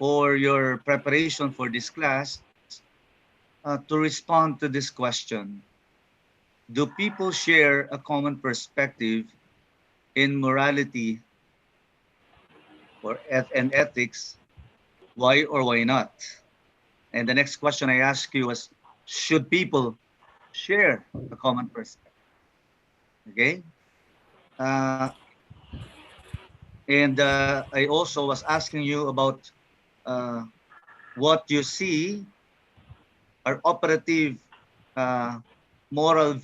for your preparation for this class to respond to this question. Do people share a common perspective in morality and ethics? Why or why not? And the next question I ask you was, should people share a common perspective? Okay. Uh, and I also was asking you about uh, what you see are operative uh, moral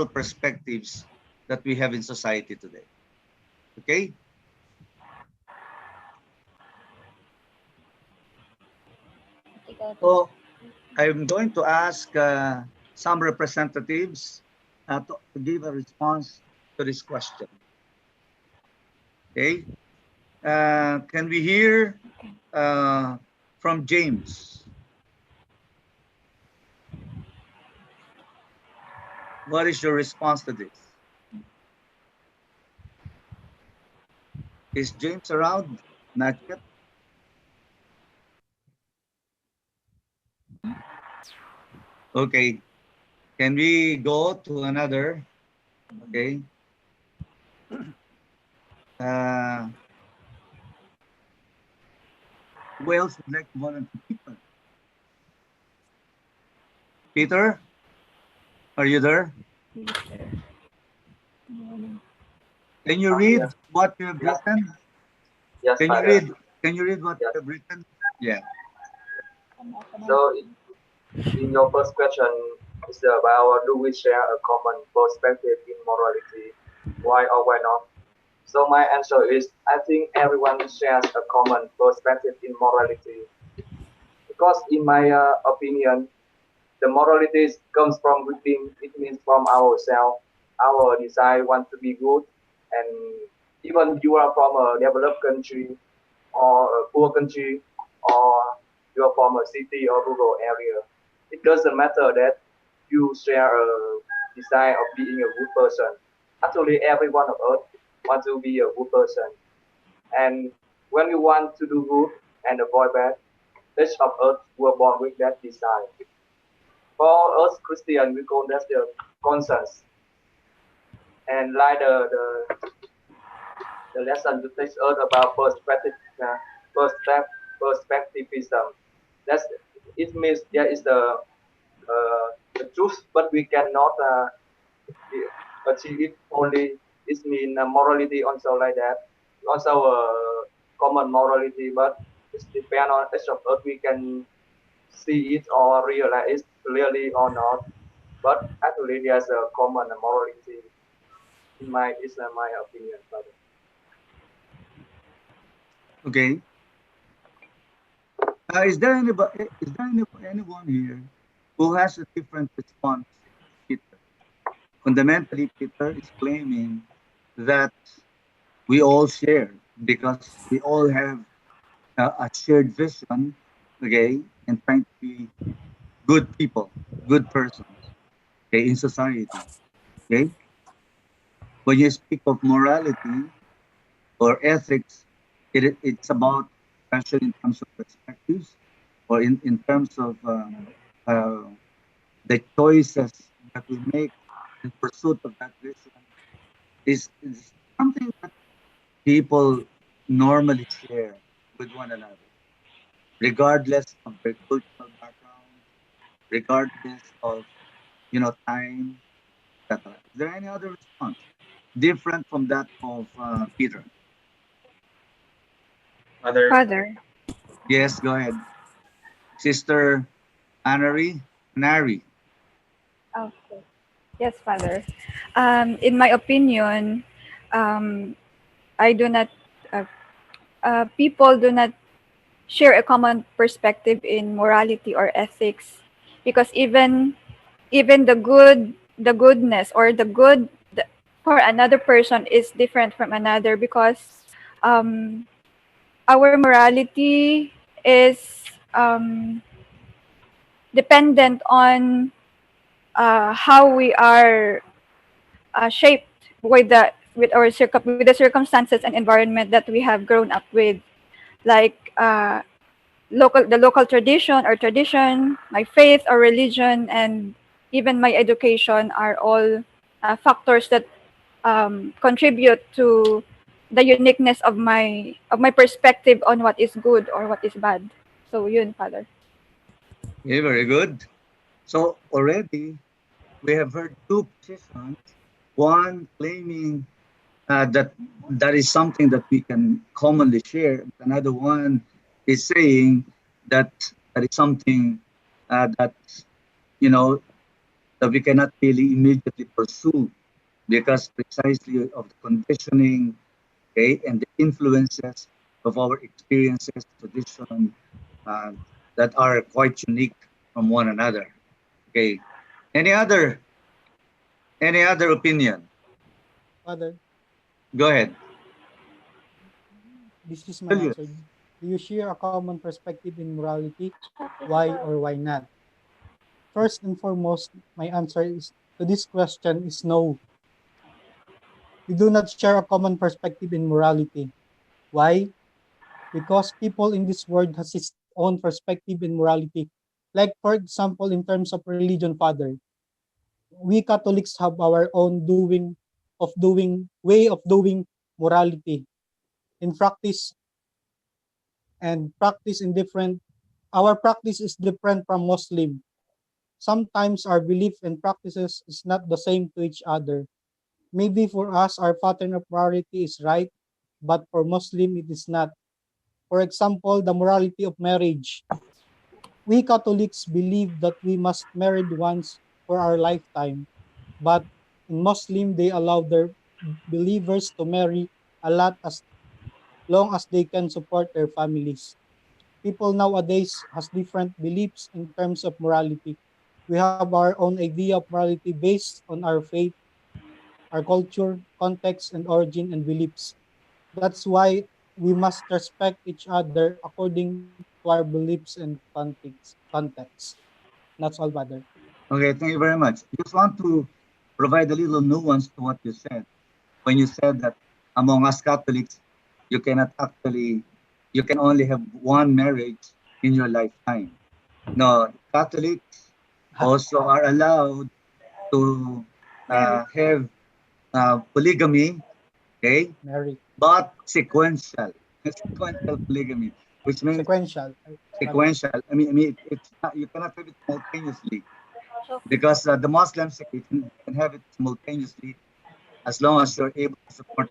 perspectives that we have in society today. Okay. So I'm going to ask some representatives to give a response to this question. Okay. Can we hear uh, from James? What is your response to this? Is James around? Not yet. Okay. Can we go to another? Okay. Uh, who else would like to volunteer? Peter, are you there? Can you Yes, read what you have yes, written? yes, Can you Father. read? Can you read what Yes. you have written? Yeah. So, in your first question, is about do we share a common perspective in morality? Why or why not? So, my answer is I think everyone shares a common perspective in morality because, in my opinion, the morality comes from within. It means from ourselves, our desire want to be good, and even you are from a developed country or a poor country or you are from a city or rural area. It doesn't matter that you share a desire of being a good person. Actually, everyone on earth wants to be a good person. And when we want to do good and avoid bad, each of us were born with that desire. For us Christians, we call that the conscience. And like the lesson to teach us about perspective, perspectivism. That's it means there is the truth, but we cannot achieve it only. It means morality also like that. Also common morality, but it depends on each of us. We can see it or realize it clearly or not. But actually, there's a common morality in my is my opinion. But Okay. Is there anyone here who has a different response? Peter? Fundamentally, Peter is claiming that we all share because we all have a shared vision, okay, and trying to be good people, good persons, okay, in society, okay. When you speak of morality or ethics, it's about, especially in terms of perspectives or in terms of uh, the choices that we make in pursuit of that vision is something that people normally share with one another, regardless of their cultural background, regardless of time, etc. Is there any other response different from that of Peter? other Father. Yes, go ahead, Sister Anari. Nari. Okay. Yes, Father. In my opinion, um, I do not. Uh, people do not share a common perspective in morality or ethics, because even the goodness or the good for another person is different from another, because um, our morality is dependent on how we are shaped with the circumstances and environment that we have grown up with. Like the local tradition, my faith or religion, and even my education are all factors that contribute to the uniqueness of my perspective on what is good or what is bad. So yun, Father. Okay, very good. So already we have heard two positions. One claiming that that is something that we can commonly share. Another one is saying that that is something that you know that we cannot really immediately pursue because precisely of the conditioning, okay, and the influences of our experiences, tradition, uh, that are quite unique from one another. Okay. Any other opinion? Father, Go ahead. this is my answer. Julius. Do you share a common perspective in morality? Why or why not? First and foremost, my answer is to this question is no. We do not share a common perspective in morality. Why? Because people in this world has its own perspective in morality. Like for example, in terms of religion, Father, we Catholics have our own doing way of doing morality in practice and practice in different our practice is different from Muslim. Sometimes our belief and practices is not the same to each other. Maybe for us our pattern of morality is right, but for Muslim it is not. For example, the morality of marriage. We Catholics believe that we must marry once for our lifetime, but in Muslim they allow their believers to marry a lot as long as they can support their families. People nowadays has different beliefs in terms of morality. We have our own idea of morality based on our faith, our culture, context, and origin and beliefs. That's why we must respect each other according to our beliefs and context. That's all, Father. Okay, thank you very much. Just want to provide a little nuance to what you said. When you said that among us Catholics, you cannot actually, you can only have one marriage in your lifetime. No, Catholics also are allowed to Mary. have polygamy, okay, Mary. but sequential, sequential polygamy, which means Sequential. Father. sequential. It's not, you cannot have it simultaneously because the Muslims say you can have it simultaneously as long as you're able to support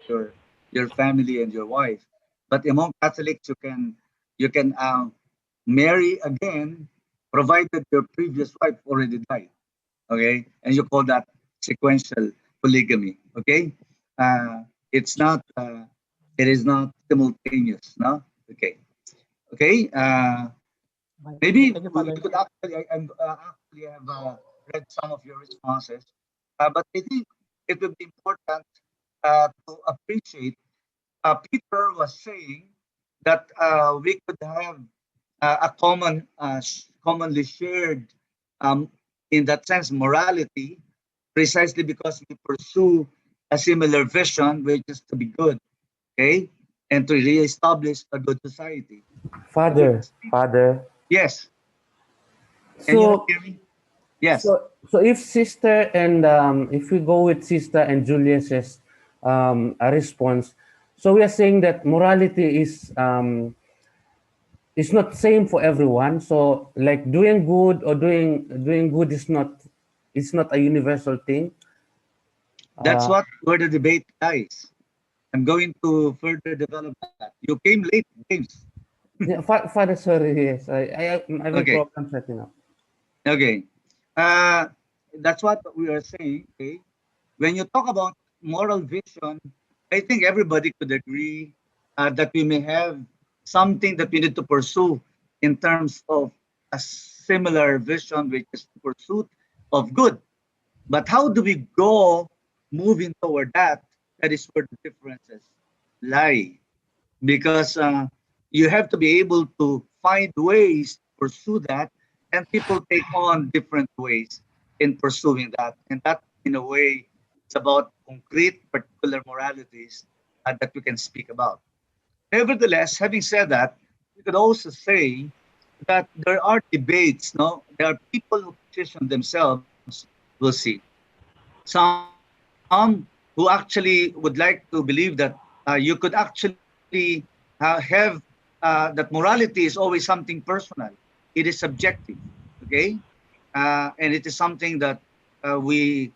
your family and your wife. But among Catholics, you can marry again, provided your previous wife already died. Okay, and you call that sequential polygamy. Okay, it's not. It is not simultaneous. No. Okay. Okay. Maybe Thank you, we Father. could actually, actually have read some of your responses, but I think it would be important to appreciate. Peter was saying that we could have a commonly shared, um, in that sense, morality, precisely because we pursue a similar vision, which is to be good, okay, and to reestablish a good society. We Father, must be, father. yes. Can you not So, hear me? Yes. so if sister and if we go with sister and Julius's a response, so we are saying that morality is not same for everyone. So like doing good or doing good is not, it's not a universal thing. That's Uh, what where the debate lies. I'm going to further develop that. You came late, James. yeah, father, sorry, yes, I have a Okay. problem setting up. Okay. Uh, that's what we are saying. Okay. When you talk about moral vision, I think everybody could agree that we may have something that we need to pursue in terms of a similar vision, which is the pursuit of good. But how do we go moving toward that? That is where the differences lie. Because you have to be able to find ways to pursue that, and people take on different ways in pursuing that. And that, in a way, it's about concrete, particular moralities that we can speak about. Nevertheless, having said that, we could also say that there are debates, no? There are people who position themselves, we'll see. Some who actually would like to believe that you could actually have that morality is always something personal. It is subjective, okay? And it is something that we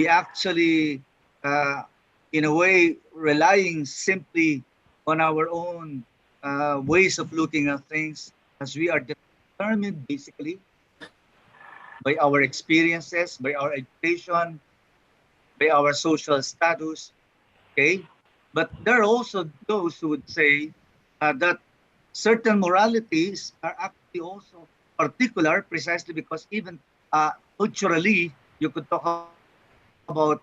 actually, uh, in a way, relying simply on our own ways of looking at things, as we are determined basically by our experiences, by our education, by our social status, okay? But there are also those who would say that certain moralities are actually also particular precisely because even culturally, you could talk about,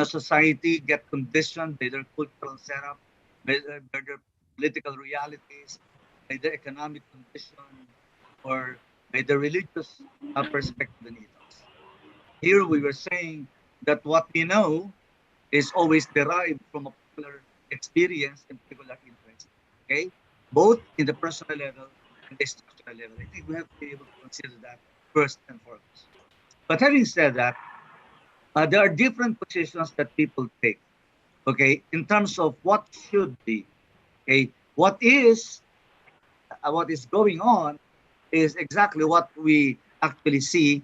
society get conditioned by their cultural setup, by their political realities, by their economic condition, or by the religious perspective and ethos. Here we were saying that what we know is always derived from a particular experience and particular interest. Okay, both in the personal level and the structural level. I think we have to be able to consider that first and foremost. But having said that, there are different positions that people take. Okay, in terms of what should be. Okay, what is going on is exactly what we actually see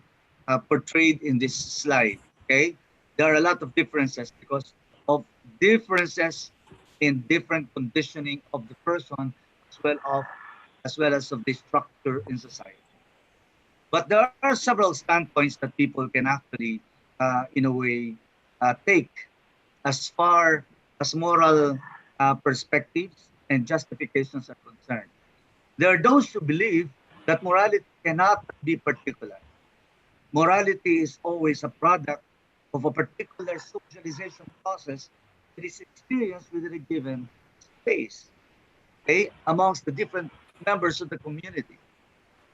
portrayed in this slide. Okay, there are a lot of differences because of differences in different conditioning of the person as well as of the structure in society. But there are several standpoints that people can actually, in a way, take as far as moral perspectives and justifications are concerned. There are those who believe that morality cannot be particular. Morality is always a product of a particular socialization process that is experienced within a given space, okay, amongst the different members of the community.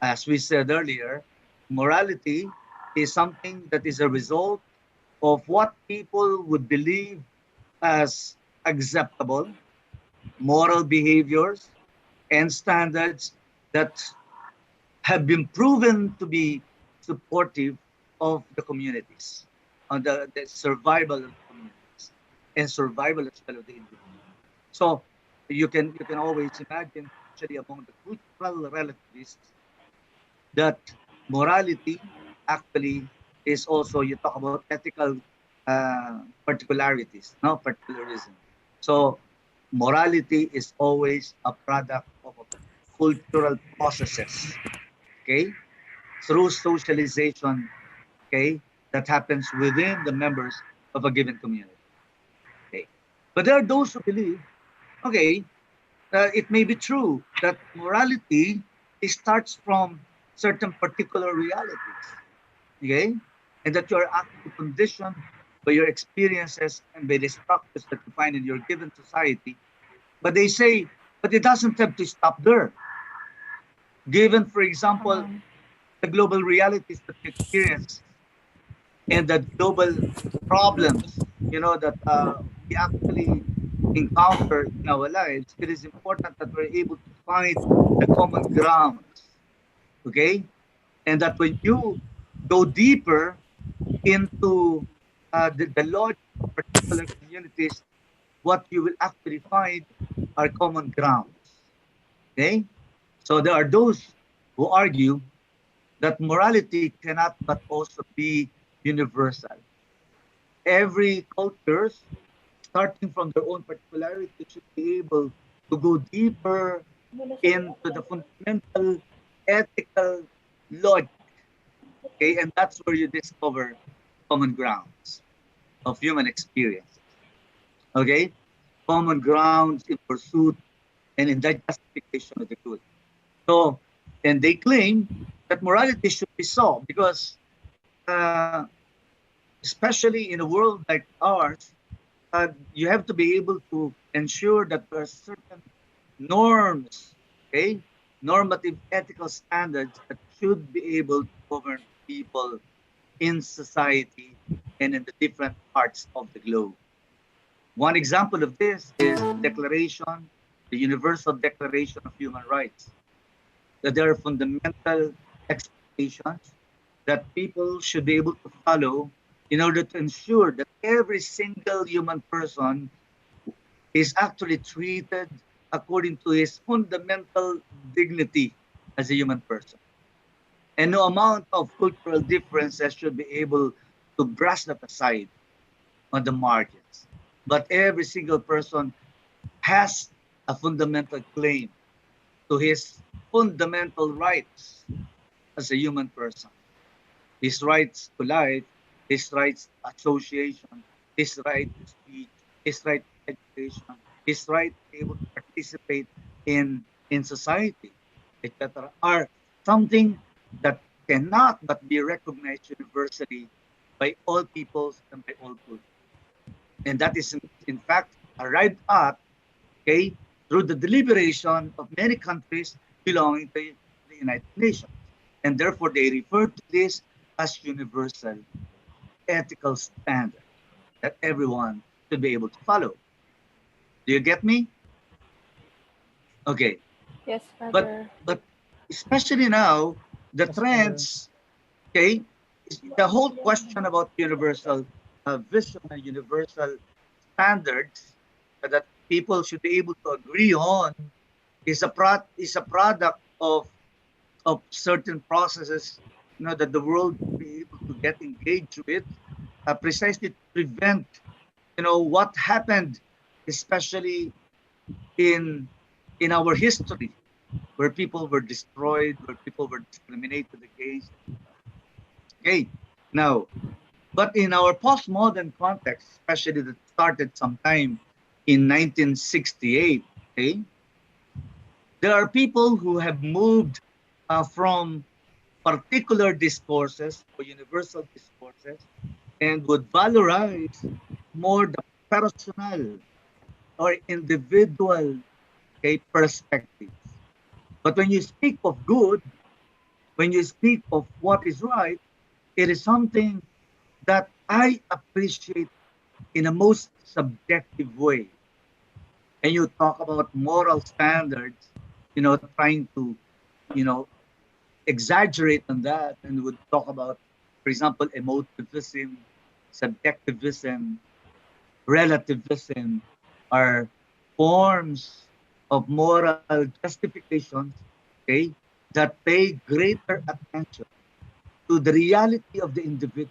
As we said earlier, morality is something that is a result of what people would believe as acceptable moral behaviors and standards that have been proven to be supportive of the communities, on the survival of the communities, and survival as well of the individual. So you can always imagine, especially among the cultural relativists, that morality actually is also, you talk about ethical particularities, no particularism. So morality is always a product of cultural processes, okay, through socialization, okay, that happens within the members of a given community. Okay, but there are those who believe, okay, it may be true that morality starts from certain particular realities, okay, and that you are actually conditioned by your experiences and by the structures that you find in your given society. But they say, but it doesn't have to stop there. Given, for example, the global realities that we experience and the global problems, that we actually encounter in our lives, it is important that we're able to find the common grounds, okay? And that when you go deeper into the logic of particular communities, what you will actually find are common grounds, okay? So there are those who argue that morality cannot but also be universal. Every culture, starting from their own particularity, should be able to go deeper into the fundamental ethical logic. Okay, and that's where you discover common grounds of human experiences. Okay, common grounds in pursuit and in that justification of the good. So, and they claim that morality should be so because, uh, especially in a world like ours, you have to be able to ensure that there are certain norms, okay, normative ethical standards that should be able to govern people in society and in the different parts of the globe. One example of this is the Universal Declaration of Human Rights. that there are fundamental expectations that people should be able to follow in order to ensure that every single human person is actually treated according to his fundamental dignity as a human person. And no amount of cultural differences should be able to brush that aside on the margins. But every single person has a fundamental claim to his fundamental rights as a human person. His rights to life, his rights to association, his right to speech, his right to education, his right to be able to participate in society, etc., are something that cannot but be recognized universally by all peoples and by all cultures. And that is in fact arrived at, okay, through the deliberation of many countries belonging to the United Nations. And therefore they refer to this as universal ethical standard that everyone should be able to follow. Do you get me? Okay. Yes, But Father. but especially now, the Yes, Father. trends, okay, the whole question about universal vision and universal standards that people should be able to agree on is a product of certain processes, that the world should be able to get engaged with, precisely to prevent, what happened, especially in in our history, where people were destroyed, where people were discriminated against. Okay, now, but in our postmodern context, especially that started sometime in 1968, okay, there are people who have moved from particular discourses or universal discourses and would valorize more the personal or individual, okay, perspectives. But when you speak of good, when you speak of what is right, it is something that I appreciate in a most subjective way. And you talk about moral standards, trying to, you know, exaggerate on that and would talk about, for example, emotivism, subjectivism, relativism are forms of moral justifications, okay, that pay greater attention to the reality of the individual,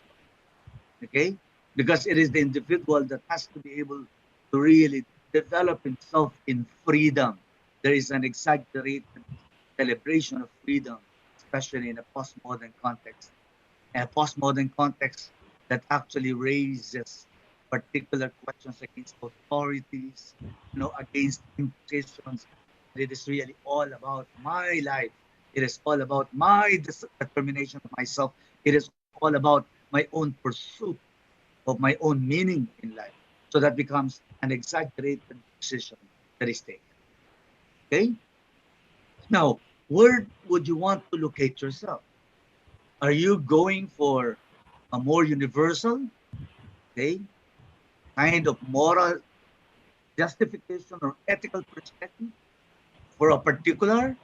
okay, because it is the individual that has to be able to really develop himself in freedom. There is an exaggerated celebration of freedom, especially in a postmodern context, a postmodern context that actually raises particular questions against authorities, against impositions. It is really all about my life. It is all about my determination of myself. It is all about my own pursuit of my own meaning in life. So that becomes an exaggerated position that is taken. Okay? Now, where would you want to locate yourself? Are you going for a more universal, okay, kind of moral justification or ethical perspective for a particular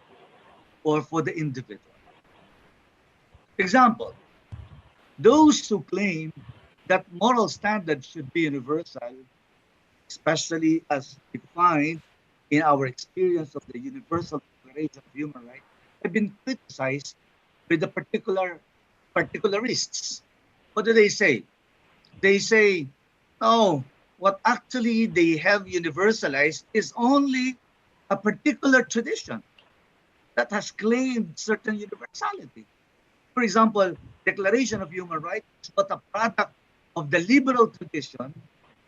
or for the individual? Example, those who claim that moral standards should be universal, especially as defined in our experience of the Universal Declaration of Human Rights, have been criticized with the particularists. What do they say? They say, no, what actually they have universalized is only a particular tradition that has claimed certain universality. For example, Declaration of Human Rights is but a product of the liberal tradition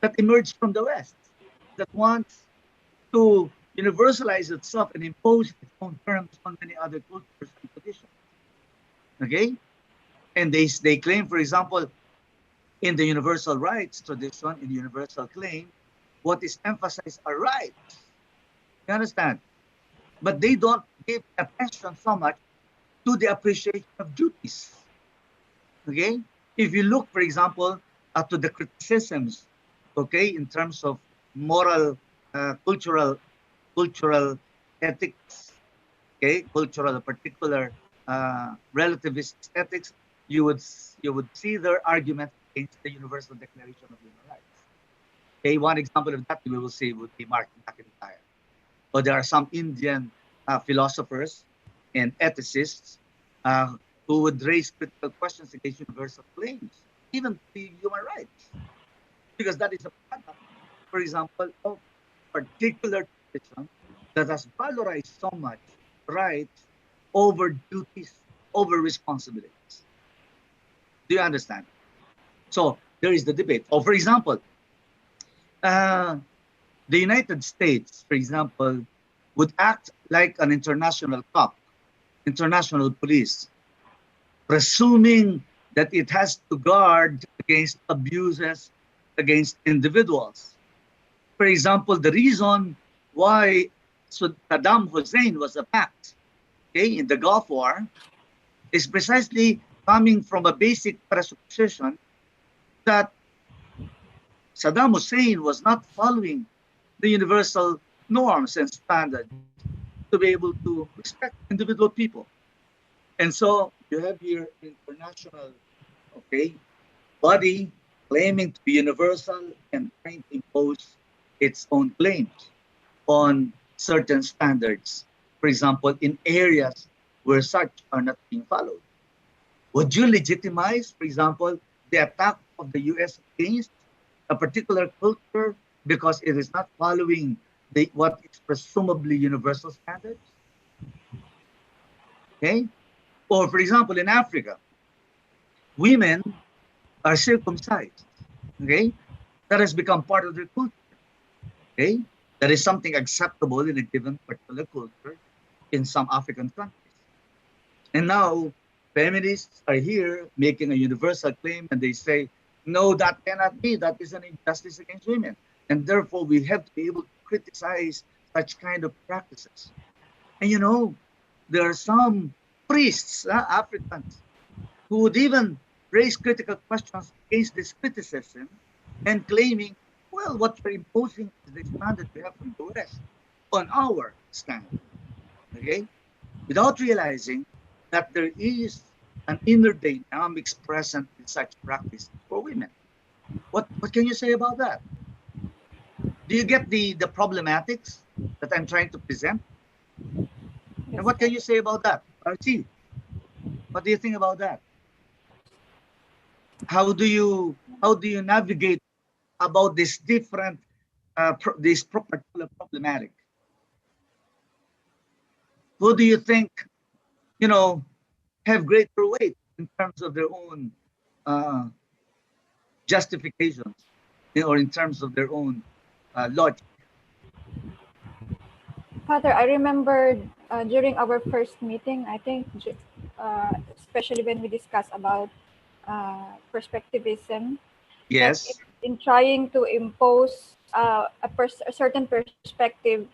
that emerged from the West, that wants to universalize itself and impose its own terms on many other cultures and traditions. Okay? And they claim, for example, in the universal rights tradition, in universal claim, what is emphasized are rights. You understand? But they don't give attention so much to the appreciation of duties. Okay? If you look, for example, to the criticisms, okay, in terms of moral, cultural ethics, okay, cultural, a particular relativist ethics, you would see their arguments against the Universal Declaration of Human Rights. Okay, one example of that we will see would be Martin McIntyre. Or there are some Indian philosophers and ethicists uh, who would raise critical questions against universal claims, even to human rights, because that is a product, for example, of particular tradition that has valorized so much rights over duties, over responsibilities. Do you understand? So there is the debate. Or, for example, uh, the United States, for example, would act like an international cop, international police, presuming that it has to guard against abuses against individuals. For example, the reason why Saddam Hussein was attacked, okay, in the Gulf War is precisely coming from a basic presupposition that Saddam Hussein was not following the universal norms and standards to be able to respect individual people. And so you have here international, okay, body claiming to be universal and trying to impose its own claims on certain standards. For example, in areas where such are not being followed. Would you legitimize, for example, the attack of the US against a particular culture because it is not following what is presumably universal standards? Okay? Or, for example, in Africa, women are circumcised. Okay? That has become part of their culture. Okay? That is something acceptable in a given particular culture in some African countries. And now feminists are here making a universal claim and they say, no, that cannot be. That is an injustice against women. And therefore, we have to be able to criticize such kind of practices. And you know, there are some priests, Africans, who would even raise critical questions against this criticism and claiming, well, what you're imposing is the standard we have from the West on our standard. Okay? Without realizing that there is an inner dynamics present in such practice for women. What can you say about that? Do you get the problematics that I'm trying to present? And Yes, what can you Father. say about that? RT, what do you think about that? How do you navigate about this different this particular problematic? Who do you think, you know, have greater weight in terms of their own uh, justifications, or in terms of their own logic? Father, I remember during our first meeting, I think, especially when we discussed about perspectivism, that Yes, in trying to impose a certain perspective,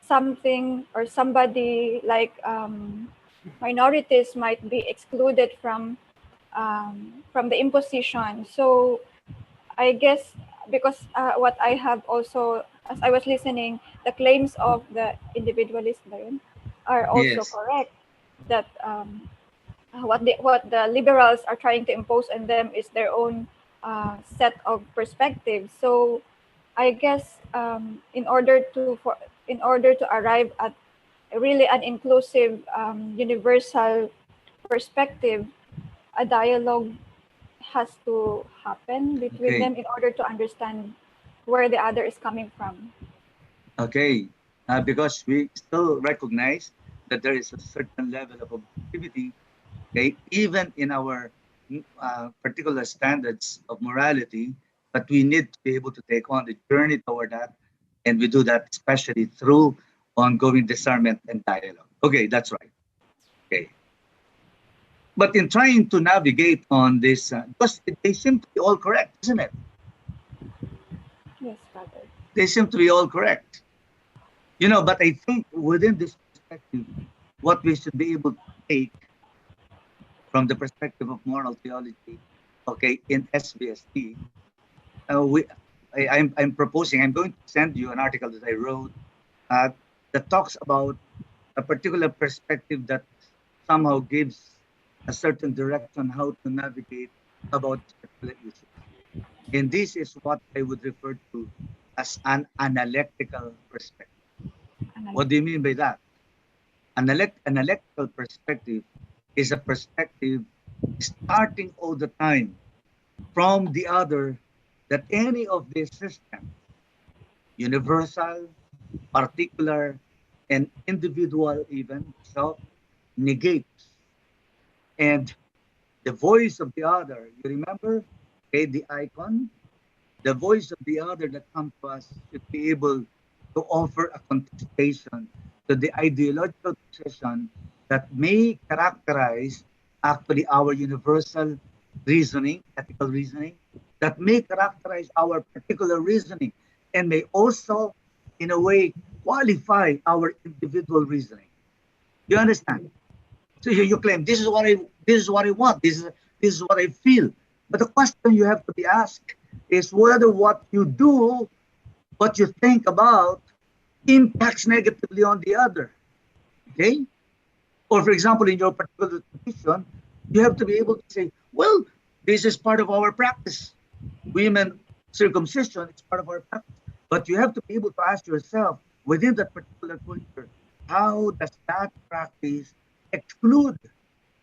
something or somebody like minorities might be excluded from the imposition. So I guess because what I have also, as I was listening, the claims of the individualist ba yun, are also yes, correct. That what the liberals are trying to impose on them is their own set of perspectives. So I guess in order to arrive at really an inclusive, universal perspective, a dialogue has to happen between okay, them in order to understand where the other is coming from. okay. Because we still recognize that there is a certain level of objectivity, okay, even in our particular standards of morality, but we need to be able to take on the journey toward that, and we do that especially through ongoing discernment and dialogue. Okay, that's right. Okay. But in trying to navigate on this, because they seem to be all correct, isn't it? Yes, Father. They seem to be all correct. You know, but I think within this perspective, what we should be able to take from the perspective of moral theology, okay, in SBST, we, I'm proposing, I'm going to send you an article that I wrote uh, that talks about a particular perspective that somehow gives a certain direction how to navigate about particular issues. And this is what I would refer to as an analytical perspective. What do you mean by that? Analytical perspective is a perspective starting all the time from the other, that any of these systems, universal, particular, and individual even, self, negates. And the voice of the other, you remember, okay, the icon, the voice of the other that comes to us should be able to offer a contestation to the ideological position that may characterize actually our universal reasoning, ethical reasoning, that may characterize our particular reasoning, and may also, in a way, qualify our individual reasoning. You understand? So you claim this is what I want, this is what I feel. But the question you have to be asked is whether what you do, what you think about, impacts negatively on the other. Okay? Or for example, in your particular tradition, you have to be able to say, well, this is part of our practice. Women circumcision is part of our practice. But you have to be able to ask yourself within that particular culture, how does that practice exclude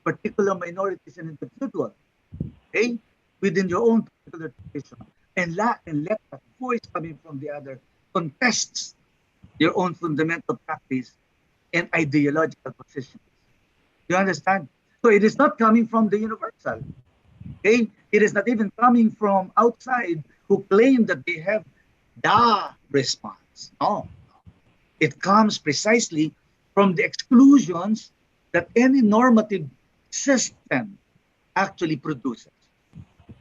particular minorities and individuals, okay, within your own particular tradition, and let that voice coming from the other contests your own fundamental practice and ideological positions. You understand? So it is not coming from the universal. Okay? It is not even coming from outside who claim that they have the response. No. It comes precisely from the exclusions that any normative system actually produces.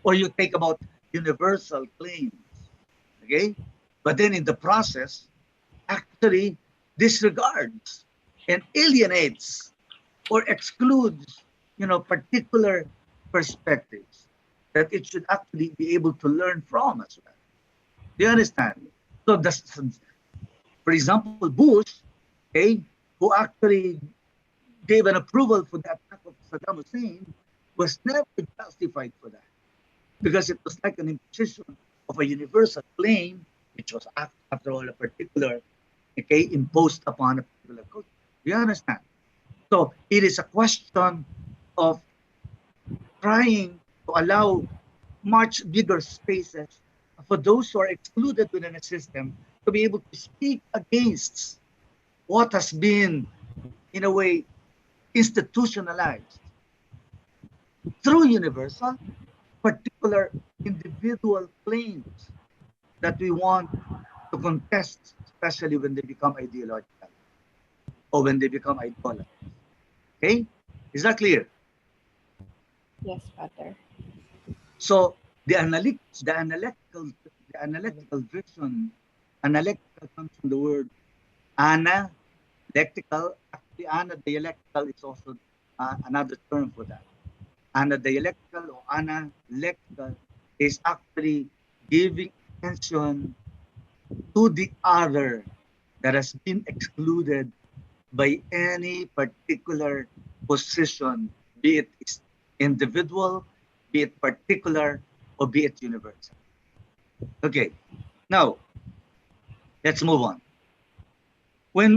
Or you take about universal claims. Okay? But then in the process, actually disregards and alienates or excludes, particular perspectives that it should actually be able to learn from as well. Do you understand? So, for example, Bush, okay, who actually gave an approval for the attack of Saddam Hussein, was never justified for that because it was like an imposition of a universal claim, which was after all a particular, okay, imposed upon a particular culture. Do you understand? So it is a question of trying to allow much bigger spaces for those who are excluded within a system to be able to speak against what has been, in a way, institutionalized through universal, particular individual claims that we want to contest, especially when they become ideological or when they become idolaters. Okay? Is that clear? Yes, Father. So the analytical vision, analytical comes from the word analectical. Actually, anadialectical is also another term for that. Anadialectical or analectical is actually giving attention to the other that has been excluded by any particular position, be it individual, be it particular, or be it universal. Okay, now let's move on.